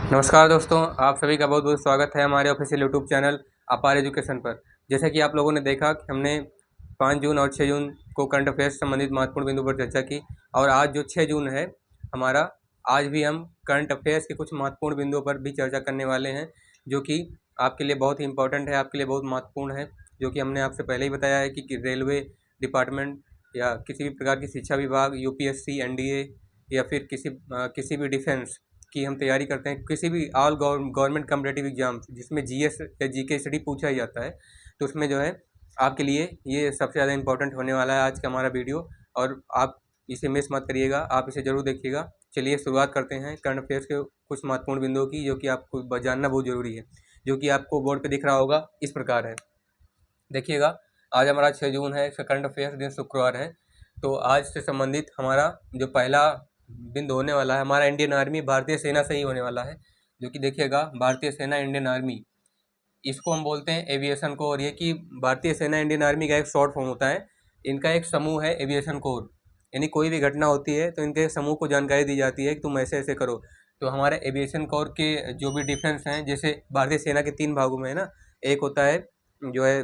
नमस्कार दोस्तों, आप सभी का बहुत बहुत स्वागत है हमारे ऑफिशियल यूट्यूब चैनल अपार एजुकेशन पर। जैसा कि आप लोगों ने देखा कि हमने 5 जून और 6 जून को करंट अफेयर्स से संबंधित महत्वपूर्ण बिंदु पर चर्चा की, और आज जो 6 जून है हमारा, आज भी हम करंट अफेयर्स के कुछ महत्वपूर्ण बिंदुओं पर भी चर्चा करने वाले हैं, जो कि आपके लिए बहुत ही इंपॉर्टेंट है, आपके लिए बहुत महत्वपूर्ण है। जो कि हमने आपसे पहले ही बताया है कि रेलवे डिपार्टमेंट या किसी भी प्रकार की शिक्षा विभाग, यूपीएससी, एनडीए या फिर किसी भी डिफेंस की हम तैयारी करते हैं, किसी भी ऑल गवर्नमेंट कॉम्पिटिटिव एग्जाम जिसमें जीएस या जीके स्टडी पूछा ही जाता है, तो उसमें जो है आपके लिए ये सबसे ज़्यादा इंपॉर्टेंट होने वाला है आज का हमारा वीडियो, और आप इसे मिस मत करिएगा, आप इसे ज़रूर देखिएगा। चलिए शुरुआत करते हैं करंट अफेयर्स के कुछ महत्वपूर्ण बिंदुओं की, जो कि आपको जानना बहुत ज़रूरी है, जो कि आपको बोर्ड पर दिख रहा होगा, इस प्रकार है। देखिएगा, आज हमारा 6 जून है, इसका करंट अफेयर्स दिन शुक्रवार है। तो आज से संबंधित हमारा जो पहला बिंदु होने वाला है, हमारा इंडियन आर्मी, भारतीय सेना से ही होने वाला है। जो कि देखिएगा, भारतीय सेना, इंडियन आर्मी, इसको हम बोलते हैं एविएशन कोर। ये कि भारतीय सेना, इंडियन आर्मी का एक शॉर्ट फॉर्म होता है। इनका एक समूह है एविएशन कोर, यानी कोई भी घटना होती है तो इनके समूह को जानकारी दी जाती है कि तुम ऐसे ऐसे करो। तो हमारे एविएशन कोर के जो भी डिफेंस हैं, जैसे भारतीय सेना के 3 भागों में है ना, एक होता है जो है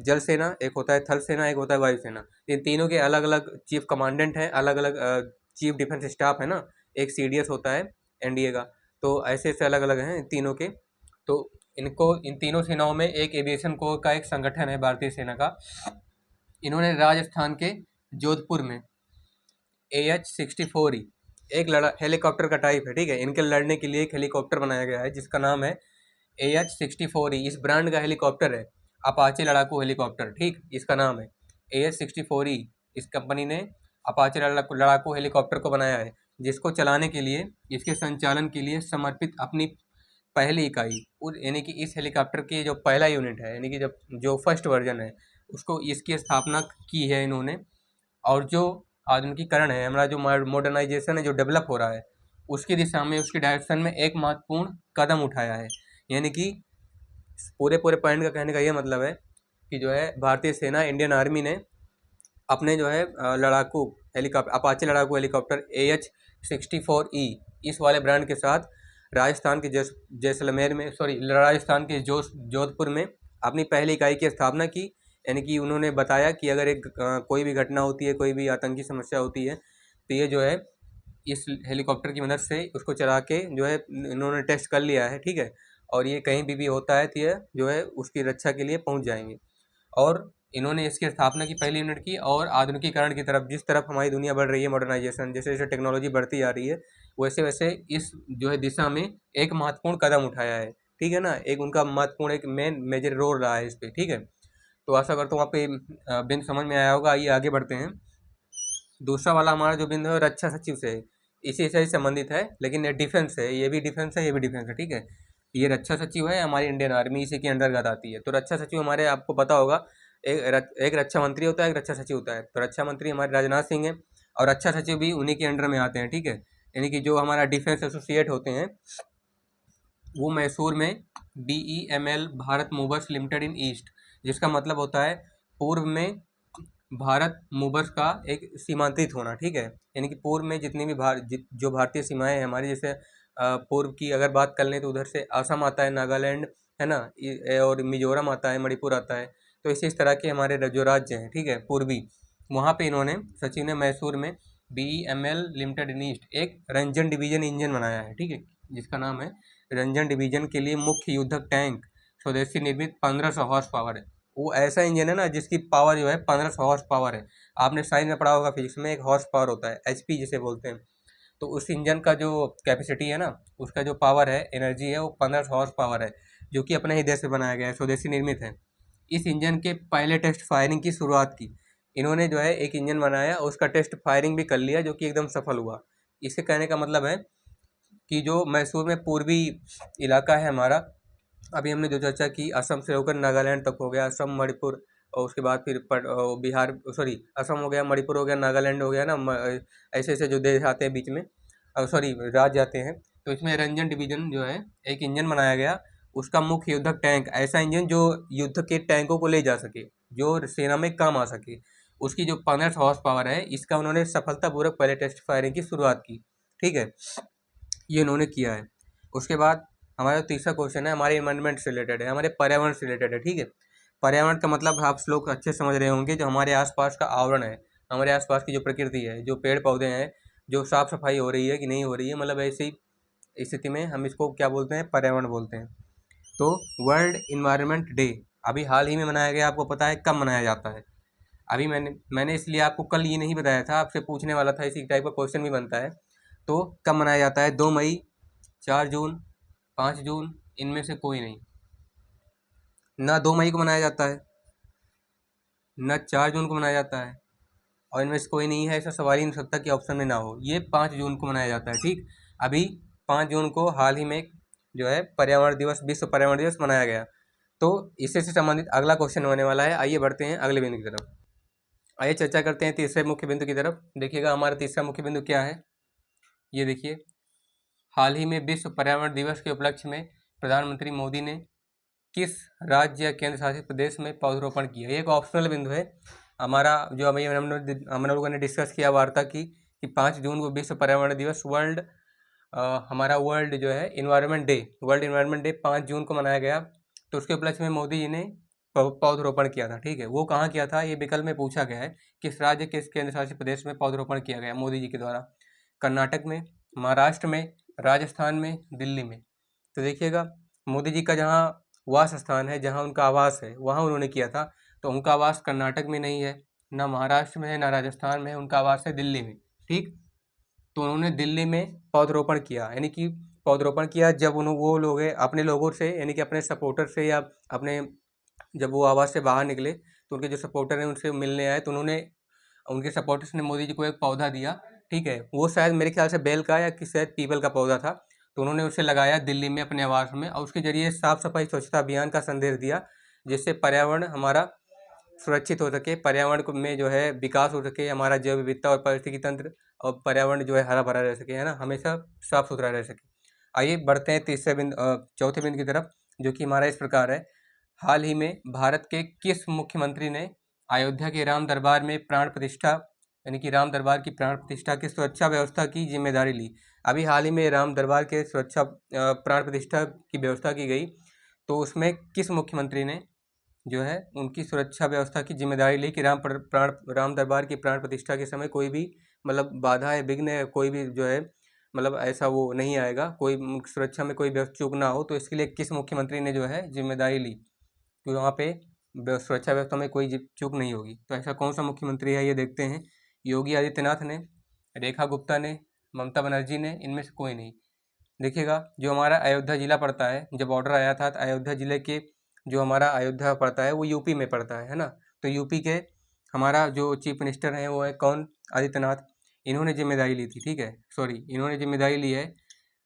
जल सेना, एक होता है थल सेना, एक होता है वायु सेना। इन तीनों के अलग अलग चीफ कमांडेंट हैं, अलग अलग चीफ डिफेंस स्टाफ है ना, एक सीडीएस होता है एनडीए का। तो ऐसे ऐसे अलग अलग हैं इन तीनों के। तो इन तीनों सेनाओं में एक एविएशन कोर का एक संगठन है भारतीय सेना का। इन्होंने राजस्थान के जोधपुर में AH-64E, एक हेलीकॉप्टर का टाइप है, ठीक है। इनके लड़ने के लिए एक हेलीकॉप्टर बनाया गया है जिसका नाम है AH-64E। इस ब्रांड का हेलीकॉप्टर है अपाचे लड़ाकू हेलीकॉप्टर, ठीक, इसका नाम है AH-64E। इस कंपनी ने अपाचे लड़ाकू हेलीकॉप्टर को बनाया है, जिसको चलाने के लिए, इसके संचालन के लिए समर्पित अपनी पहली इकाई, यानी कि इस हेलीकॉप्टर की जो पहला यूनिट है, यानी कि जब जो फर्स्ट वर्जन है, उसको इसकी स्थापना की है इन्होंने। और जो आधुनिकीकरण है, हमारा जो मॉडर्नाइजेशन है, जो डेवलप हो रहा है, उसकी दिशा में, उसकी डायरेक्शन में एक महत्वपूर्ण कदम उठाया है। यानी कि पूरे पूरे पॉइंट का कहने का ये मतलब है कि जो है भारतीय सेना, इंडियन आर्मी ने अपने जो है लड़ाकू हेलीकॉप्टर, अपाचे लड़ाकू हेलीकॉप्टर AH-64E, इस वाले ब्रांड के साथ राजस्थान के जैसलमेर में, राजस्थान के जोधपुर में अपनी पहली इकाई की स्थापना की। यानी कि उन्होंने बताया कि अगर कोई भी घटना होती है, कोई भी आतंकी समस्या होती है, तो ये जो है इस हेलीकॉप्टर की मदद से उसको चला के जो है इन्होंने टेस्ट कर लिया है, ठीक है। और ये कहीं भी होता है तो ये जो है उसकी रक्षा के लिए पहुंच जाएंगे। और इन्होंने इसकी स्थापना की पहली यूनिट की, और आधुनिकीकरण की तरफ, जिस तरफ हमारी दुनिया बढ़ रही है, मॉडर्नाइजेशन, जैसे जैसे टेक्नोलॉजी बढ़ती जा रही है, वैसे वैसे इस जो है दिशा में एक महत्वपूर्ण कदम उठाया है, ठीक है ना। एक उनका महत्वपूर्ण, एक मेजर रोल रहा है इस पर, ठीक है। तो आशा करता हूँ आपको ये बिंदु समझ में आया होगा। आइए आगे बढ़ते हैं। दूसरा वाला हमारा जो बिंदु है रक्षा सचिव से है, इसी से ही संबंधित है, लेकिन ये डिफेंस है, ये भी डिफेंस है, ये भी डिफेंस है, ठीक है। ये रक्षा सचिव है, हमारी इंडियन आर्मी इसी के अंतर्गत आती है। तो रक्षा सचिव हमारे, आपको पता होगा, एक रक्षा मंत्री होता है, एक रक्षा सचिव होता है। तो रक्षा मंत्री हमारे राजनाथ सिंह हैं, और रक्षा सचिव भी उन्हीं के अंडर में आते हैं, ठीक है। यानी कि जो हमारा डिफेंस एसोसिएट होते हैं, वो मैसूर में BEML, भारत मूवर्स लिमिटेड इन ईस्ट, जिसका मतलब होता है पूर्व में भारत मूवर्स का एक सीमांतरित होना, ठीक है। यानी कि पूर्व में जितनी भी जो भारतीय सीमाएं हैं हमारी, जैसे पूर्व की अगर बात कर लें तो उधर से असम आता है, नागालैंड है ना, और मिजोरम आता है, मणिपुर आता है। तो इस तरह के हमारे जो राज्य हैं, ठीक है, पूर्वी, वहाँ पे इन्होंने, सचिव ने मैसूर में BEML लिमिटेड इन ईस्ट एक रंजन डिवीजन इंजन बनाया है, ठीक है, जिसका नाम है रंजन डिवीजन के लिए मुख्य युद्धक टैंक, स्वदेशी निर्मित 1500 हॉर्स पावर है। वो ऐसा इंजन है ना जिसकी पावर जो है 1500 हॉर्स पावर है। आपने साइंस में पढ़ा होगा, फिजिक्स में, एक हॉर्स पावर होता है, HP जिसे बोलते हैं। तो उस इंजन का जो कैपेसिटी है ना, उसका जो पावर है, एनर्जी है, वो 1500 हॉर्स पावर है, जो कि अपने ही देश से बनाया गया है, स्वदेशी निर्मित है। इस इंजन के पहले टेस्ट फायरिंग की शुरुआत की इन्होंने, जो है एक इंजन बनाया, उसका टेस्ट फायरिंग भी कर लिया, जो कि एकदम सफल हुआ। इसके कहने का मतलब है कि जो मैसूर में पूर्वी इलाका है हमारा, अभी हमने जो चर्चा की, असम से होकर नागालैंड तक हो गया, असम, मणिपुर, और उसके बाद फिर बिहार, सॉरी, असम हो गया, मणिपुर हो गया, नागालैंड हो गया ना, ऐसे ऐसे जो देश आते हैं बीच में, सॉरी, राज्य आते हैं। तो इसमें रंजन डिवीजन जो है एक इंजन बनाया गया, उसका मुख्य युद्धक टैंक, ऐसा इंजन जो युद्ध के टैंकों को ले जा सके, जो सेना में काम आ सके, उसकी जो 1500 हॉर्स पावर है, इसका उन्होंने सफलतापूर्वक पहले टेस्ट फायरिंग की शुरुआत की, ठीक है। ये इन्होंने किया है। उसके बाद हमारा जो तीसरा क्वेश्चन है हमारे इन्वायरमेंट से रिलेटेड है, हमारे पर्यावरण से रिलेटेड है, ठीक है। पर्यावरण का मतलब आप लोग अच्छे से समझ रहे होंगे, जो हमारे आसपास का आवरण है, हमारे आसपास की जो प्रकृति है, जो पेड़ पौधे हैं, जो साफ सफाई हो रही है कि नहीं हो रही है, मतलब ऐसी स्थिति में हम इसको क्या बोलते हैं, पर्यावरण बोलते हैं। तो वर्ल्ड इन्वायरमेंट डे अभी हाल ही में मनाया गया, आपको पता है कब मनाया जाता है? अभी मैंने इसलिए आपको कल ये नहीं बताया था, आपसे पूछने वाला था, इसी टाइप का क्वेश्चन भी बनता है। तो कब मनाया जाता है? 2 मई, 4 जून, 5 जून, इनमें से कोई नहीं। ना 2 मई को मनाया जाता है, न 4 जून को मनाया जाता है, और इनमें से कोई नहीं है, ऐसा सवाल ही नहीं सकता कि ऑप्शन में ना हो। ये 5 जून को मनाया जाता है, ठीक। अभी 5 जून को हाल ही में जो है पर्यावरण दिवस, विश्व पर्यावरण दिवस मनाया गया। तो इससे से संबंधित अगला क्वेश्चन होने वाला है। आइए बढ़ते हैं अगले बिंदु की तरफ। आइए चर्चा करते हैं तीसरे मुख्य बिंदु की तरफ। देखिएगा हमारा तीसरा मुख्य बिंदु क्या है, ये देखिए। हाल ही में विश्व पर्यावरण दिवस के उपलक्ष्य में प्रधानमंत्री मोदी ने किस राज्य या केंद्र शासित प्रदेश में पौधरोपण किया? ये एक ऑप्शनल बिंदु है हमारा, जो अभी हम लोगों ने डिस्कस किया वार्ता की कि 5 जून को विश्व पर्यावरण दिवस, हमारा वर्ल्ड जो है environment day, world environment day 5 जून को मनाया गया। तो उसके उपलक्ष्य में मोदी जी ने पौधरोपण किया था, ठीक है। वो कहाँ किया था, ये विकल्प में पूछा गया है, किस राज्य, किस केंद्र शासित प्रदेश में पौधरोपण किया गया मोदी जी के द्वारा? कर्नाटक में, महाराष्ट्र में, राजस्थान में, दिल्ली में। तो देखिएगा मोदी जी का जहाँ वास स्थान है, जहाँ उनका आवास है, वहाँ उन्होंने किया था। तो उनका आवास कर्नाटक में नहीं है, ना महाराष्ट्र में है, ना राजस्थान में है, उनका आवास है दिल्ली में, ठीक। तो उन्होंने दिल्ली में पौधरोपण किया, यानी कि पौधरोपण किया जब वो लोग अपने लोगों से, यानी कि अपने सपोर्टर से, या अपने, जब वो आवास से बाहर निकले तो उनके जो सपोर्टर हैं उनसे मिलने आए, तो उन्होंने, उनके सपोर्टर्स ने मोदी जी को एक पौधा दिया, ठीक है। वो शायद मेरे ख्याल से बेल का या कि शायद पीपल का पौधा था। तो उन्होंने उसे लगाया दिल्ली में अपने आवास में, और उसके जरिए साफ सफाई स्वच्छता अभियान का संदेश दिया, जिससे पर्यावरण हमारा सुरक्षित हो सके, पर्यावरण में जो है विकास हो सके, हमारा जैव विविधता और पारिस्थितिकी तंत्र और पर्यावरण जो है हरा भरा रह सके, है ना, हमेशा साफ सुथरा रह सके। आइए बढ़ते हैं चौथे बिंदु की तरफ, जो कि हमारा इस प्रकार है। हाल ही में भारत के किस मुख्यमंत्री ने अयोध्या के राम दरबार में प्राण प्रतिष्ठा, यानी कि राम दरबार की प्राण प्रतिष्ठा की सुरक्षा व्यवस्था की जिम्मेदारी ली? अभी हाल ही में राम दरबार के सुरक्षा प्राण प्रतिष्ठा की व्यवस्था की गई, तो उसमें किस मुख्यमंत्री ने जो है उनकी सुरक्षा व्यवस्था की जिम्मेदारी ली कि राम दरबार की प्राण प्रतिष्ठा के समय कोई भी, मतलब बाधा है, विघ्न है, कोई भी जो है, मतलब ऐसा वो नहीं आएगा, कोई सुरक्षा में कोई चूक ना हो। तो इसके लिए किस मुख्यमंत्री ने जो है जिम्मेदारी ली कि वहाँ पे सुरक्षा व्यवस्था में कोई चूक नहीं होगी? तो ऐसा कौन सा मुख्यमंत्री है, ये देखते हैं। योगी आदित्यनाथ ने, रेखा गुप्ता ने, ममता बनर्जी ने, इनमें से कोई नहीं। देखिएगा जो हमारा अयोध्या जिला पड़ता है, जब ऑर्डर आया था तो अयोध्या जिले के, जो हमारा अयोध्या पड़ता है वो यूपी में पड़ता है ना। तो यूपी के हमारा जो चीफ मिनिस्टर हैं वो है कौन? आदित्यनाथ। इन्होंने जिम्मेदारी ली थी, ठीक है, सॉरी, इन्होंने जिम्मेदारी ली है।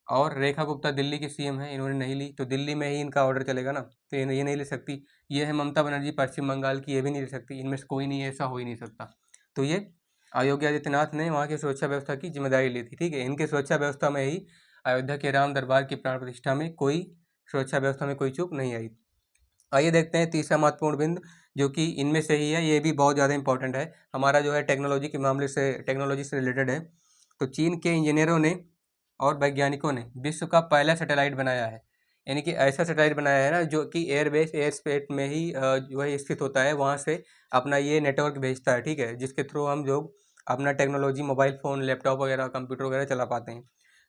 और रेखा गुप्ता दिल्ली की सीएम है, इन्होंने नहीं ली, तो दिल्ली में ही इनका ऑर्डर चलेगा ना, तो ये नहीं ले सकती। ये है ममता बनर्जी पश्चिम बंगाल की, ये भी नहीं ले सकती। इनमें से कोई नहीं है, ऐसा हो ही नहीं सकता। तो ये योगी आदित्यनाथ ने वहाँ की सुरक्षा व्यवस्था की जिम्मेदारी ली थी, ठीक है। इनके सुरक्षा व्यवस्था में ही अयोध्या के राम दरबार की प्राण प्रतिष्ठा में कोई, सुरक्षा व्यवस्था में कोई चूक नहीं आई। आइए देखते हैं तीसरा महत्वपूर्ण बिंदु, जो कि इनमें से ही है, ये भी बहुत ज़्यादा इंपॉर्टेंट है, हमारा जो है टेक्नोलॉजी के मामले से, टेक्नोलॉजी से रिलेटेड है। तो चीन के इंजीनियरों ने और वैज्ञानिकों ने विश्व का पहला सैटेलाइट बनाया है, यानी कि ऐसा सैटेलाइट बनाया है ना, जो कि एयरबेस, एयर स्पेस में ही जो है स्थित होता है, वहाँ से अपना ये नेटवर्क भेजता है, ठीक है, जिसके थ्रू हम लोग अपना टेक्नोलॉजी, मोबाइल फ़ोन, लैपटॉप वगैरह, कंप्यूटर वगैरह चला पाते हैं।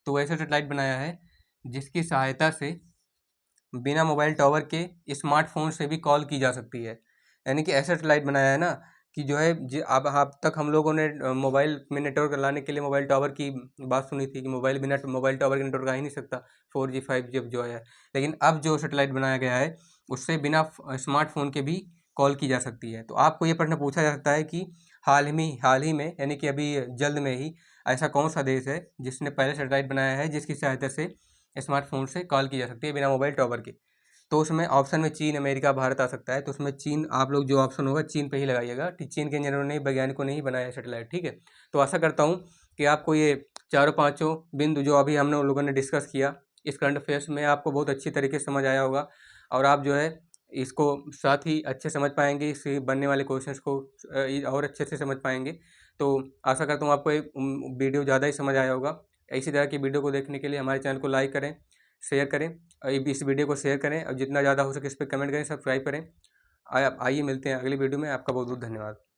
तो ऐसा सैटेलाइट बनाया है जिसकी सहायता से बिना मोबाइल टावर के स्मार्टफोन से भी कॉल की जा सकती है। यानी कि ऐसा सैटेलाइट बनाया है ना कि जो है अब तक हम लोगों ने मोबाइल में नेटवर्क लाने के लिए मोबाइल टावर की बात सुनी थी कि मोबाइल बिना मोबाइल टावर के नेटवर्क आ ही नहीं सकता, 4G 5G अब जो है। लेकिन अब जो सैटेलाइट बनाया गया है उससे बिना स्मार्टफोन के भी कॉल की जा सकती है। तो आपको ये प्रश्न पूछा जा सकता है कि हाल ही में, यानी कि अभी जल्द में ही, ऐसा कौन सा देश है जिसने पहले सैटेलाइट बनाया है जिसकी सहायता से स्मार्टफोन से कॉल की जा सकती है बिना मोबाइल टावर के? तो उसमें ऑप्शन में चीन, अमेरिका, भारत आ सकता है। तो उसमें चीन, आप लोग जो ऑप्शन होगा चीन पे ही लगाइएगा। चीन के इंजीनियरों ने, वैज्ञानिकों ने ही बनाया है सैटेलाइट, ठीक है। तो आशा करता हूँ कि आपको ये चारों पाँचों बिंदु जो अभी हमने उन लोगों ने डिस्कस किया इस करंट अफेयर्स में, आपको बहुत अच्छी तरीके से समझ आया होगा, और आप जो है इसको साथ ही अच्छे समझ पाएंगे, इससे बनने वाले क्वेश्चंस को और अच्छे से समझ पाएंगे। तो आशा करता हूँ आपको वीडियो ज़्यादा ही समझ आया होगा। इसी तरह की वीडियो को देखने के लिए हमारे चैनल को लाइक करें, शेयर करें, और इस वीडियो को शेयर करें, और जितना ज़्यादा हो सके इस पर कमेंट करें, सब्सक्राइब करें। आइए मिलते हैं अगली वीडियो में। आपका बहुत बहुत धन्यवाद।